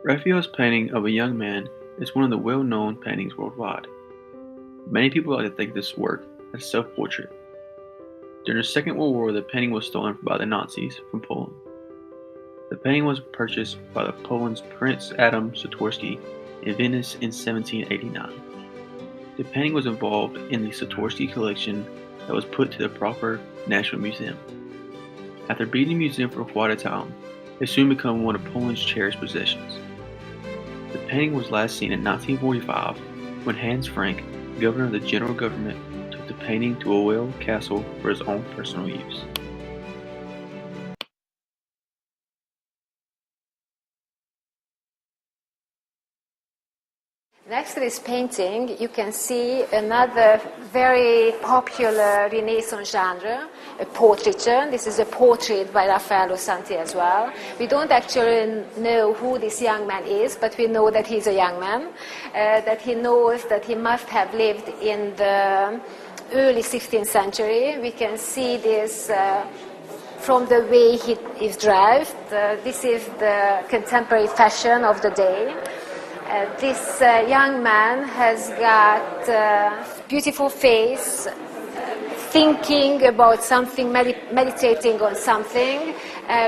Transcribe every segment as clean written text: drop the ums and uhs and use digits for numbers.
Raphael's painting of a young man is one of the well-known paintings worldwide. Many people like to think of this work as a self-portrait. During the Second World War, the painting was stolen by the Nazis from Poland. The painting was purchased by the Poland's Prince Adam Czartoryski in Venice in 1789. The painting was involved in the Czartoryski collection that was put to the proper National Museum. After being in the museum for quite a time, it soon became one of Poland's cherished possessions. The painting was last seen in 1945 when Hans Frank, governor of the general government, took the painting to a Well castle for his own personal use. Next to this painting, you can see another very popular Renaissance genre, a portraiture. This is a portrait by Raphael as well. We don't actually know who this young man is, but we know that he's a young man, that he knows that he must have lived in the early 16th century. We can see this from the way he is dressed. This is the contemporary fashion of the day. This young man has got a beautiful face, thinking about something, meditating on something.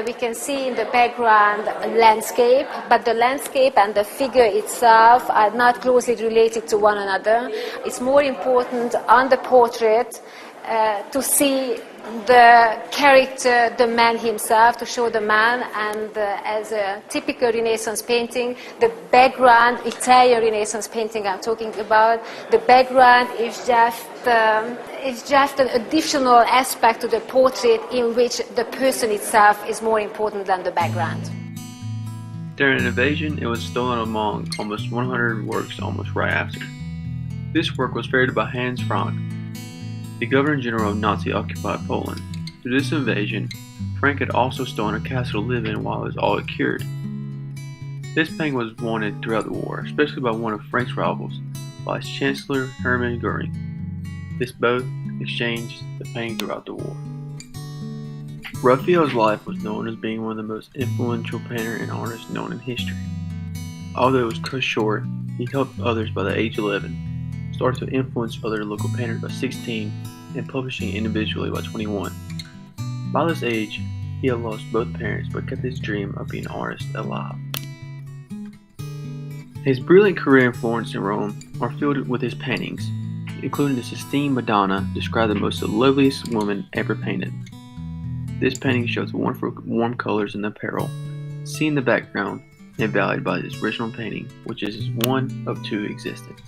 We can see in the background a landscape, but the landscape and the figure itself are not closely related to one another. It's more important on the portrait to see the character, the man himself, to show the man, and as a typical Renaissance painting, the background, Italian Renaissance painting I'm talking about, the background is just an additional aspect to the portrait in which the person itself is more important than the background. During an invasion, it was stolen among almost 100 works almost right after. This work was ferreted by Hans Frank, the Governor-General of Nazi-occupied Poland. Through this invasion, Frank had also stolen a castle to live in while it was all but cured. This painting was wanted throughout the war, especially by one of Frank's rivals, Vice Chancellor Hermann Goering. This both exchanged the painting throughout the war. Raphael's life was known as being one of the most influential painter and artists known in history. Although it was cut short, he helped others by the age of 11, started to influence other local painters by 16, and publishing individually by 21. By this age, he had lost both parents but kept his dream of being an artist alive. His brilliant career in Florence and Rome are filled with his paintings, including the Sistine Madonna, described the most loveliest woman ever painted. This painting shows the wonderful warm colors in the apparel, seen in the background, and valued by his original painting, which is one of two existence.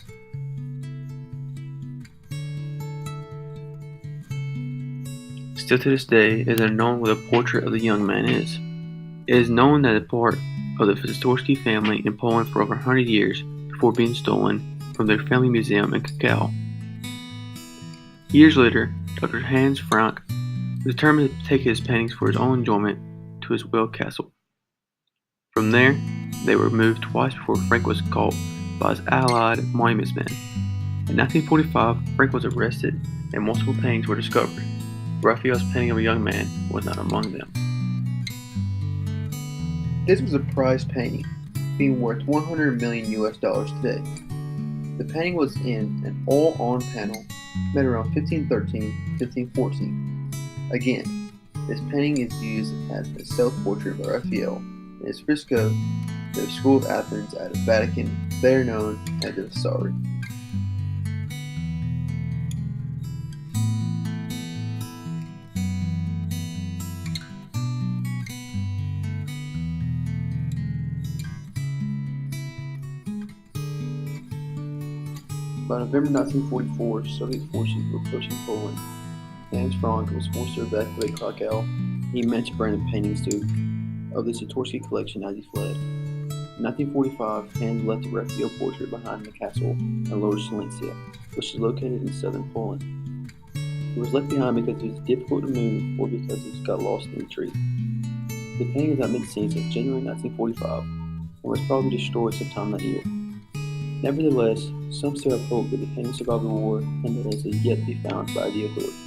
Still to this day, it is unknown what the portrait of the young man is. It is known that a part of the Czartoryski family in Poland for over 100 years before being stolen from their family museum in Krakow. Years later, Dr. Hans Frank determined to take his paintings for his own enjoyment to his Well castle. From there, they were moved twice before Frank was caught by his allied monuments men. In 1945, Frank was arrested and multiple paintings were discovered. Raphael's painting of a young man was not among them. This was a prized painting, being worth $100 million today. The painting was in an all-on panel made around 1513-1514. Again, this painting is used as a self-portrait by Raphael in his fresco to the School of Athens at the Vatican, better known as the Vasari. By November 1944, Soviet forces were pushing Poland. Hans Frank was forced to evacuate Krakow. He meant to burn the paintings of the Czartoryski collection as he fled. In 1945, Hans left a Raphael portrait behind the castle in Lower Silesia, which is located in southern Poland. It was left behind because it was difficult to move or because it got lost in the tree. The painting has not been seen since January 1945 and was probably destroyed sometime that year. Nevertheless, some still have hope that the painting survived the war and that it is yet to be found by the authorities.